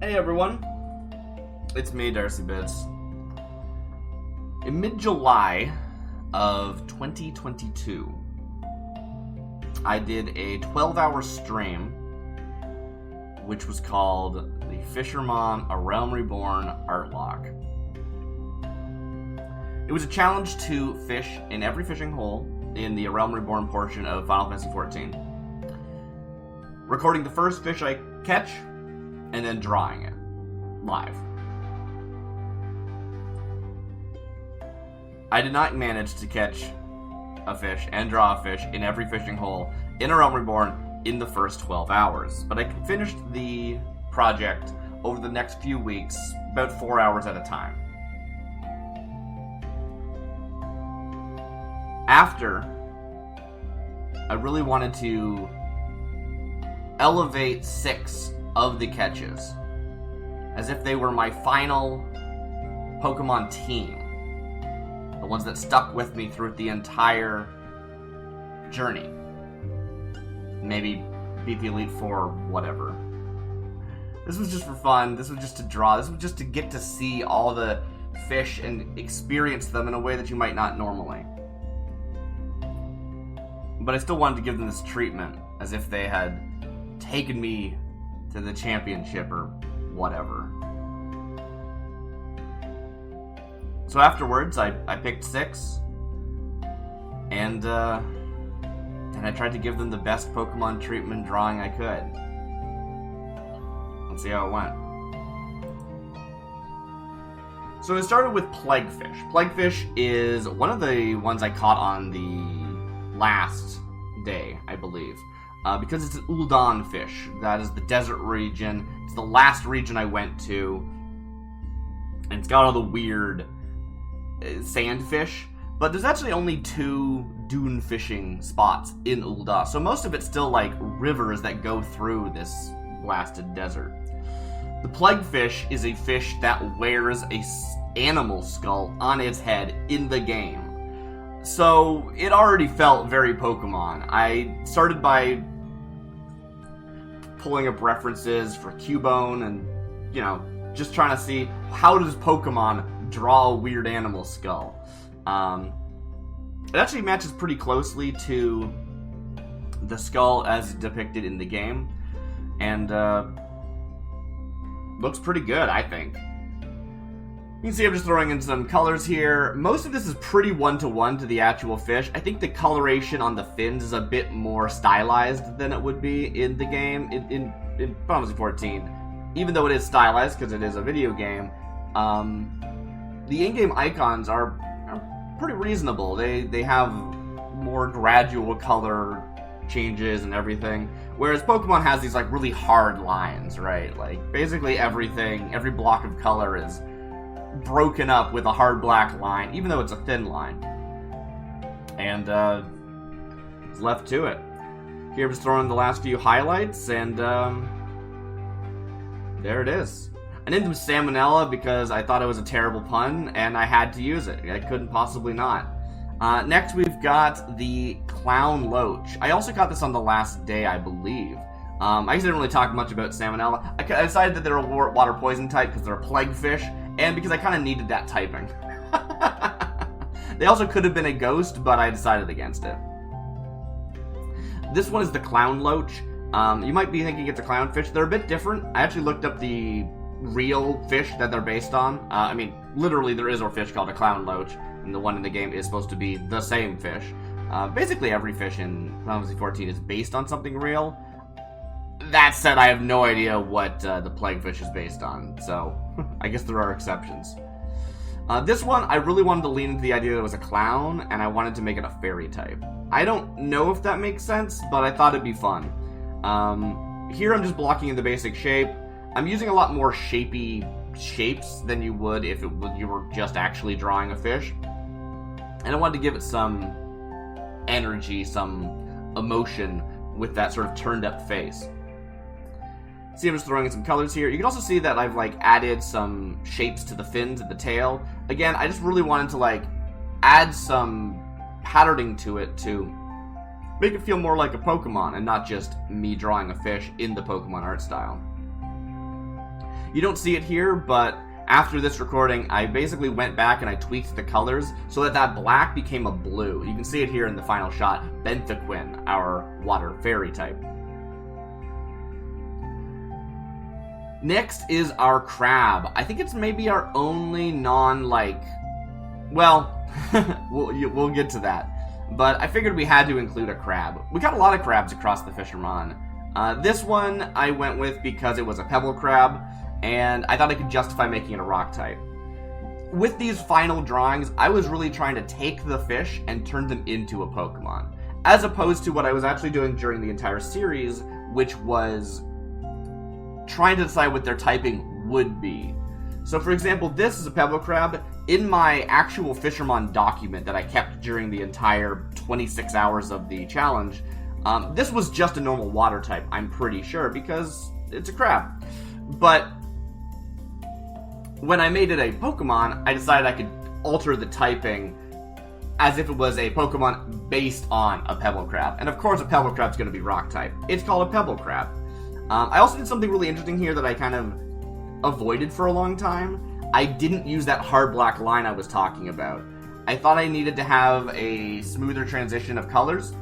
Hey everyone, it's me, Darcy Bits. In mid-July of 2022, I did a 12-hour stream, which was called the Fishermon, a Realm Reborn Artlocke. It was a challenge to fish in every fishing hole in the Realm Reborn portion of Final Fantasy XIV, recording the first fish I catch, and then drawing it live. I did not manage to catch a fish and draw a fish in every fishing hole in a Realm Reborn in the first 12 hours, but I finished the project over the next few weeks, about 4 hours at a time. After, I really wanted to elevate 6 of the catches as if they were my final Pokemon team, the ones that stuck with me through the entire journey. Maybe beat the Elite Four, whatever. This was just for fun. This was just to draw. This was just to get to see all the fish and experience them in a way that you might not normally. But I still wanted to give them this treatment as if they had taken me to the championship or whatever. So afterwards, I picked 6, and I tried to give them the best Pokemon treatment drawing I could. Let's see how it went. So it started with Plaguefish. Plaguefish is one of the ones I caught on the last day, I believe. Because it's an Ul'dan fish. That is the desert region. It's the last region I went to. And it's got all the weird sand fish. But there's actually only 2 dune fishing spots in Ul'dan. So most of it's still like rivers that go through this blasted desert. The Plaguefish is a fish that wears a animal skull on its head in the game. So it already felt very Pokemon. I started by pulling up references for Cubone and, you know, just trying to see how does Pokemon draw a weird animal skull. It actually matches pretty closely to the skull as depicted in the game, and looks pretty good, I think. You can see I'm just throwing in some colors here. Most of this is pretty one-to-one to the actual fish. I think the coloration on the fins is a bit more stylized than it would be in the game, in Final Fantasy XIV. Even though it is stylized, because it is a video game, the in-game icons are pretty reasonable. They have more gradual color changes and everything, whereas Pokemon has these like really hard lines, right? Like basically everything, every block of color is broken up with a hard black line, even though it's a thin line. And it's left to it. Here I'm just throwing the last few highlights, and there it is. I named him Salmonella because I thought it was a terrible pun, and I had to use it. I couldn't possibly not. Next we've got the Clown Loach. I also got this on the last day, I believe. I guess I didn't really talk much about Salmonella. I decided that they're a water poison type because they're a plague fish, and because I kind of needed that typing. They also could have been a ghost, but I decided against it. This one is the Clown Loach. You might be thinking it's a clownfish. They're a bit different. I actually looked up the real fish that they're based on. I mean, literally there is a fish called a Clown Loach, and the one in the game is supposed to be the same fish. Basically every fish in Final Fantasy XIV is based on something real. That said, I have no idea what the Plaguefish is based on, so I guess there are exceptions. This one, I really wanted to lean into the idea that it was a clown, and I wanted to make it a fairy type. I don't know if that makes sense, but I thought it'd be fun. Here I'm just blocking in the basic shape. I'm using a lot more shapy shapes than you would if you were just actually drawing a fish. And I wanted to give it some energy, some emotion with that sort of turned up face. See, I'm just throwing in some colors here. You can also see that I've like added some shapes to the fins and the tail. Again, I just really wanted to like add some patterning to it to make it feel more like a Pokemon and not just me drawing a fish in the Pokemon art style. You don't see it here, but after this recording, I basically went back and I tweaked the colors so that that black became a blue. You can see it here in the final shot. Benthequin, our water fairy type. Next is our crab. I think it's maybe our only well, we'll get to that. But I figured we had to include a crab. We got a lot of crabs across the Fishermon. This one I went with because it was a Pebble Crab, and I thought I could justify making it a rock type. With these final drawings, I was really trying to take the fish and turn them into a Pokemon, as opposed to what I was actually doing during the entire series, which was trying to decide what their typing would be. So for example, this is a Pebble Crab. In my actual Fishermon document that I kept during the entire 26 hours of the challenge, this was just a normal water type, I'm pretty sure, because it's a crab. But when I made it a Pokemon, I decided I could alter the typing as if it was a Pokemon based on a Pebble Crab. And of course a Pebble Crab's going to be rock type. It's called a Pebble Crab. I also did something really interesting here that I kind of avoided for a long time. I didn't use that hard black line I was talking about. I thought I needed to have a smoother transition of colors.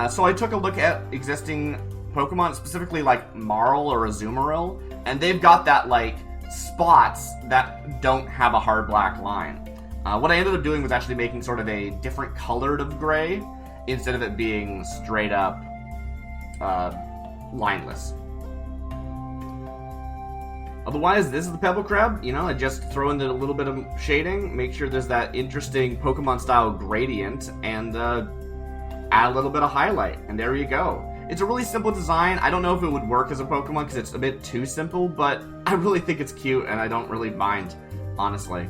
So I took a look at existing Pokemon, specifically like Marl or Azumarill, and they've got that like spots that don't have a hard black line. What I ended up doing was actually making sort of a different colored of gray instead of it being straight up lineless. Otherwise, this is the Pebble Crab. You know, I just throw in a little bit of shading, make sure there's that interesting Pokemon-style gradient, and add a little bit of highlight, and there you go. It's a really simple design. I don't know if it would work as a Pokemon because it's a bit too simple, but I really think it's cute, and I don't really mind, honestly.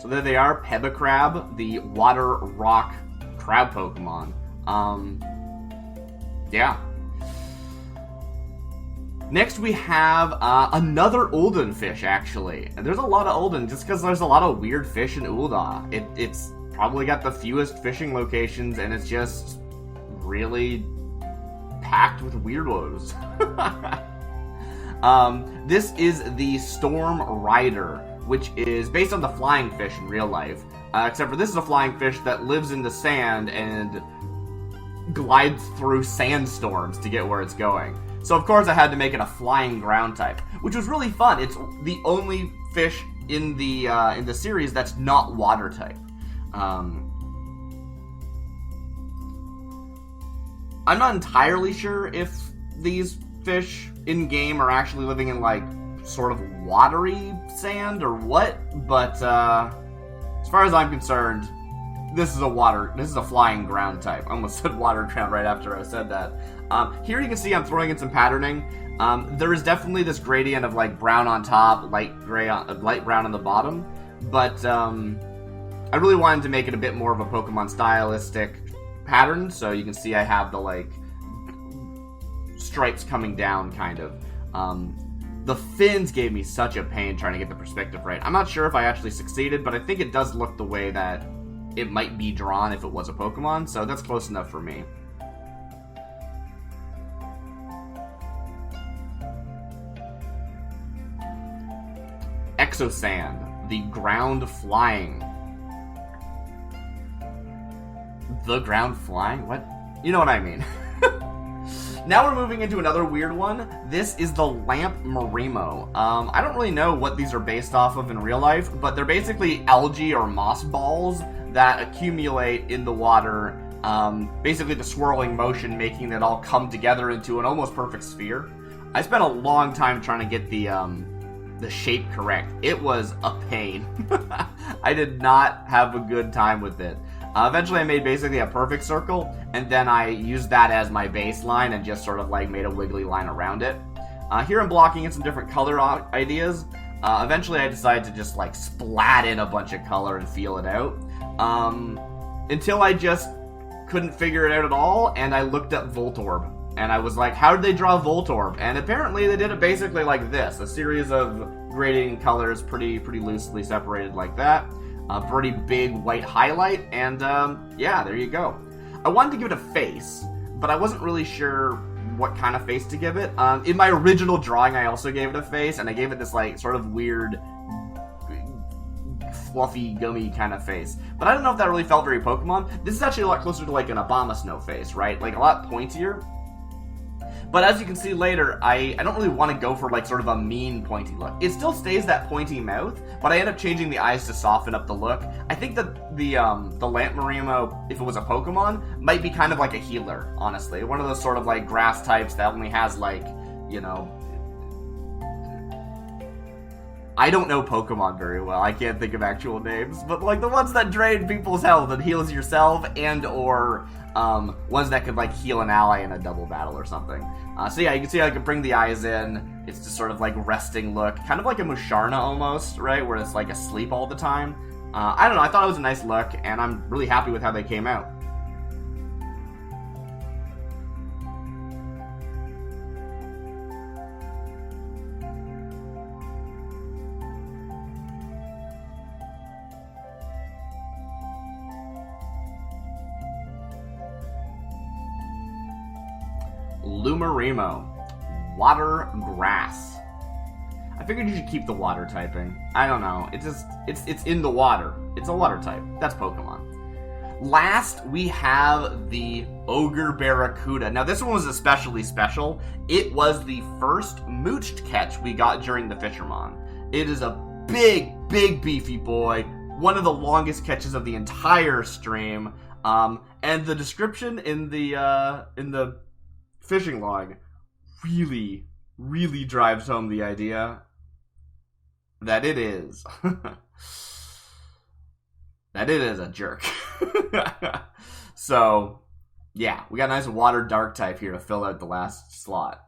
So there they are, Pebble Crab, the water rock crab Pokemon. Yeah. Next we have another Ulden fish, actually. And there's a lot of Ulden, just because there's a lot of weird fish in Ulda. It's probably got the fewest fishing locations, and it's just really packed with weirdos. This is the Storm Rider, which is based on the flying fish in real life. Except for this is a flying fish that lives in the sand and glides through sandstorms to get where it's going. So of course I had to make it a flying ground type, which was really fun. It's the only fish in the series that's not water type. I'm not entirely sure if these fish in game are actually living in like sort of watery sand or what, but as far as I'm concerned, this is a flying ground type. I almost said water ground right after I said that. Here you can see I'm throwing in some patterning. There is definitely this gradient of like brown on top, light brown on the bottom, but I really wanted to make it a bit more of a Pokemon stylistic pattern, so you can see I have the like stripes coming down kind of. The fins gave me such a pain trying to get the perspective right. I'm not sure if I actually succeeded, but I think it does look the way that it might be drawn if it was a Pokemon, so that's close enough for me. Exosand, the ground flying. The ground flying? What? You know what I mean. Now we're moving into another weird one. This is the Lamp Marimo. I don't really know what these are based off of in real life, but they're basically algae or moss balls that accumulate in the water. Basically the swirling motion making it all come together into an almost perfect sphere. I spent a long time trying to get the shape correct. It was a pain. I did not have a good time with it. Eventually I made basically a perfect circle, and then I used that as my baseline and just sort of like made a wiggly line around it. Here I'm blocking in some different color ideas. Eventually I decided to just like splat in a bunch of color and feel it out. Until I just couldn't figure it out at all, and I looked up Voltorb. And I was like, how did they draw Voltorb? And apparently they did it basically like this. A series of grading colors pretty loosely separated like that. A pretty big white highlight, and yeah, there you go. I wanted to give it a face, but I wasn't really sure what kind of face to give it. In my original drawing, I also gave it a face, and I gave it this, like, sort of weird, fluffy, gummy kind of face. But I don't know if that really felt very Pokemon. This is actually a lot closer to, like, an Abomasnow face, right? Like, a lot pointier. But as you can see later, I don't really want to go for, like, sort of a mean pointy look. It still stays that pointy mouth, but I end up changing the eyes to soften up the look. I think that the Lamp Marimo, if it was a Pokemon, might be kind of like a healer, honestly. One of those sort of, like, grass types that only has, like, you know... I don't know Pokemon very well. I can't think of actual names. But, like, the ones that drain people's health and heals yourself, and or ones that could, like, heal an ally in a double battle or something. So yeah, you can see I can bring the eyes in. It's just sort of, like, resting look. Kind of like a Musharna almost, right? Where it's, like, asleep all the time. I don't know. I thought it was a nice look, and I'm really happy with how they came out. Marimo, water grass. I figured you should keep the water typing. I don't know. It's in the water. It's a water type. That's Pokemon. Last, we have the Ogre Barracuda. Now, this one was especially special. It was the first mooched catch we got during the Fishermon. It is a big, big, beefy boy. One of the longest catches of the entire stream. And the description in the fishing log really, really drives home the idea that it is a jerk. So, yeah, we got a nice water dark type here to fill out the last slot.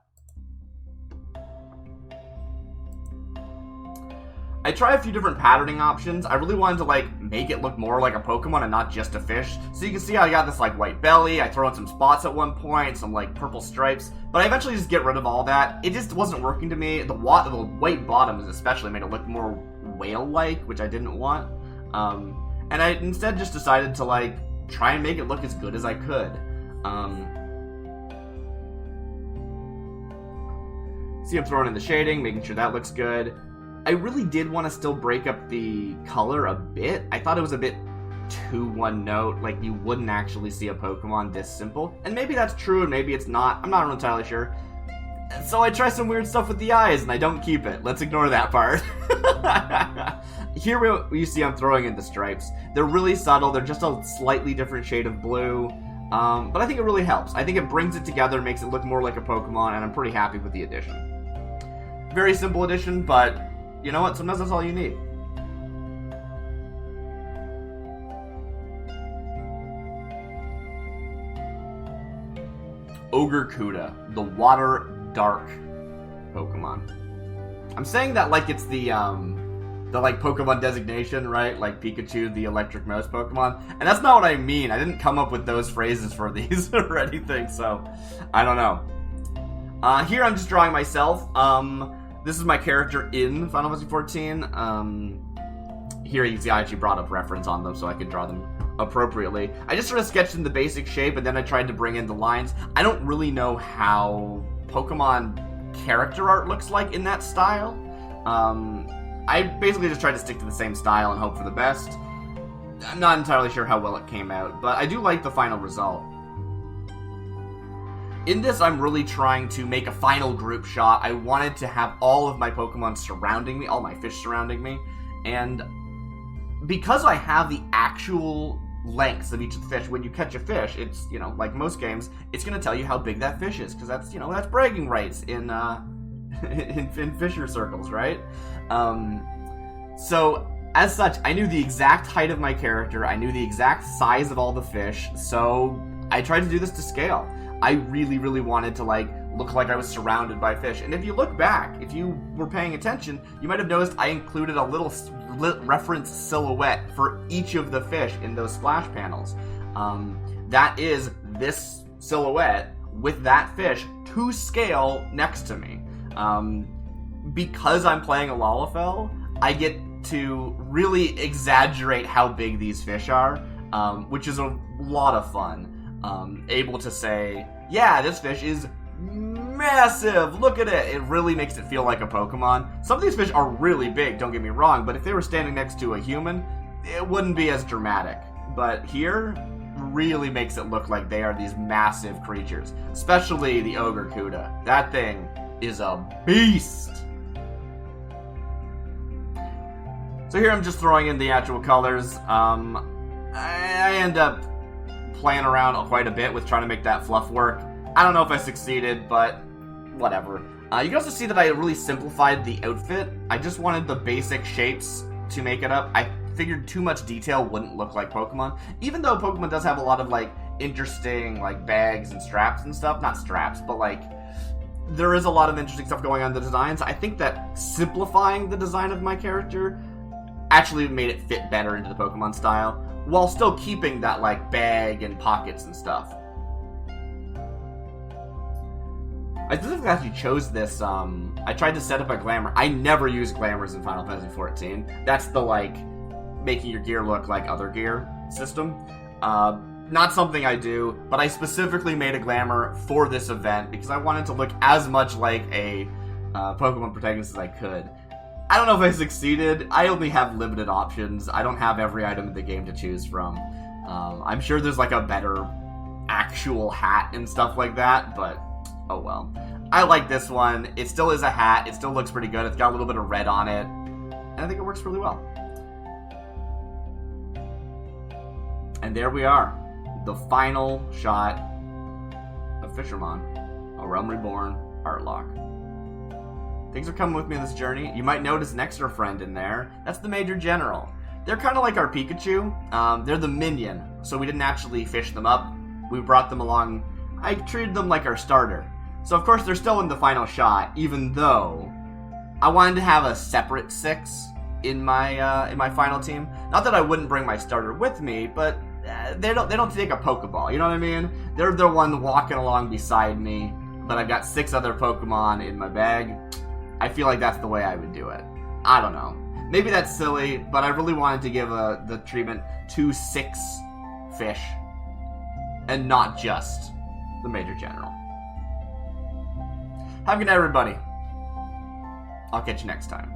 I try a few different patterning options. I really wanted to, like, make it look more like a Pokemon and not just a fish. So you can see I got this, like, white belly. I throw in some spots at one point, some, like, purple stripes. But I eventually just get rid of all that. It just wasn't working to me. The white bottoms especially made it look more whale-like, which I didn't want. And I instead just decided to, like, try and make it look as good as I could. See, I'm throwing in the shading, making sure that looks good. I really did want to still break up the color a bit. I thought it was a bit too one note, like you wouldn't actually see a Pokemon this simple. And maybe that's true and maybe it's not. I'm not entirely sure. So I try some weird stuff with the eyes and I don't keep it. Let's ignore that part. Here you see I'm throwing in the stripes. They're really subtle. They're just a slightly different shade of blue. But I think it really helps. I think it brings it together, makes it look more like a Pokemon, and I'm pretty happy with the addition. Very simple addition, but you know what? Sometimes that's all you need. Ogre Barracuda, the water dark Pokemon. I'm saying that like it's the like Pokemon designation, right? Like Pikachu, the electric mouse Pokemon. And that's not what I mean. I didn't come up with those phrases for these or anything, so I don't know. Here I'm just drawing myself. This is my character in Final Fantasy XIV. Here you can see I actually brought up reference on them so I could draw them appropriately. I just sort of sketched in the basic shape and then I tried to bring in the lines. I don't really know how Pokemon character art looks like in that style. I basically just tried to stick to the same style and hope for the best. I'm not entirely sure how well it came out, but I do like the final result. In this, I'm really trying to make a final group shot. I wanted to have all of my Pokemon surrounding me, all my fish surrounding me, and because I have the actual lengths of each of the fish, when you catch a fish, it's, you know, like most games, it's going to tell you how big that fish is, because that's, you know, that's bragging rights in, in fisher circles, right? So, as such, I knew the exact height of my character, I knew the exact size of all the fish, so I tried to do this to scale. I really, really wanted to, like, look like I was surrounded by fish. And if you look back, if you were paying attention, you might have noticed I included a little reference silhouette for each of the fish in those splash panels. That is this silhouette with that fish to scale next to me. Because I'm playing a Lalafell, I get to really exaggerate how big these fish are, which is a lot of fun. Able to say, yeah, this fish is massive! Look at it! It really makes it feel like a Pokemon. Some of these fish are really big, don't get me wrong, but if they were standing next to a human, it wouldn't be as dramatic. But here, really makes it look like they are these massive creatures. Especially the Ogre Barracuda. That thing is a beast! So here I'm just throwing in the actual colors. I end up playing around quite a bit with trying to make that fluff work. I don't know if I succeeded, but whatever. You can also see that I really simplified the outfit. I just wanted the basic shapes to make it up. I figured too much detail wouldn't look like Pokemon. Even though Pokemon does have a lot of, like, interesting, like, bags and straps and stuff. Not straps, but, like, there is a lot of interesting stuff going on in the designs. I think that simplifying the design of my character actually made it fit better into the Pokemon style, while still keeping that, like, bag and pockets and stuff. I specifically actually chose this, I tried to set up a glamour. I never use glamours in Final Fantasy XIV. That's the, like, making your gear look like other gear system. Not something I do, but I specifically made a glamour for this event because I wanted to look as much like a Pokemon protagonist as I could. I don't know if I succeeded. I only have limited options. I don't have every item in the game to choose from. I'm sure there's, like, a better actual hat and stuff like that, but oh well. I like this one. It still is a hat. It still looks pretty good. It's got a little bit of red on it. And I think it works really well. And there we are. The final shot of Fishermon, a Realm Reborn Artlocke. Things are coming with me on this journey. You might notice an extra friend in there. That's the Major General. They're kind of like our Pikachu. They're the minion, so we didn't actually fish them up. We brought them along. I treated them like our starter. So of course they're still in the final shot, even though I wanted to have a separate 6 in my final team. Not that I wouldn't bring my starter with me, but they don't take a Pokeball. You know what I mean? They're the one walking along beside me, but I've got 6 other Pokemon in my bag. I feel like that's the way I would do it. I don't know. Maybe that's silly, but I really wanted to give the treatment to 6 fish, and not just the Major General. Have a good night, everybody. I'll catch you next time.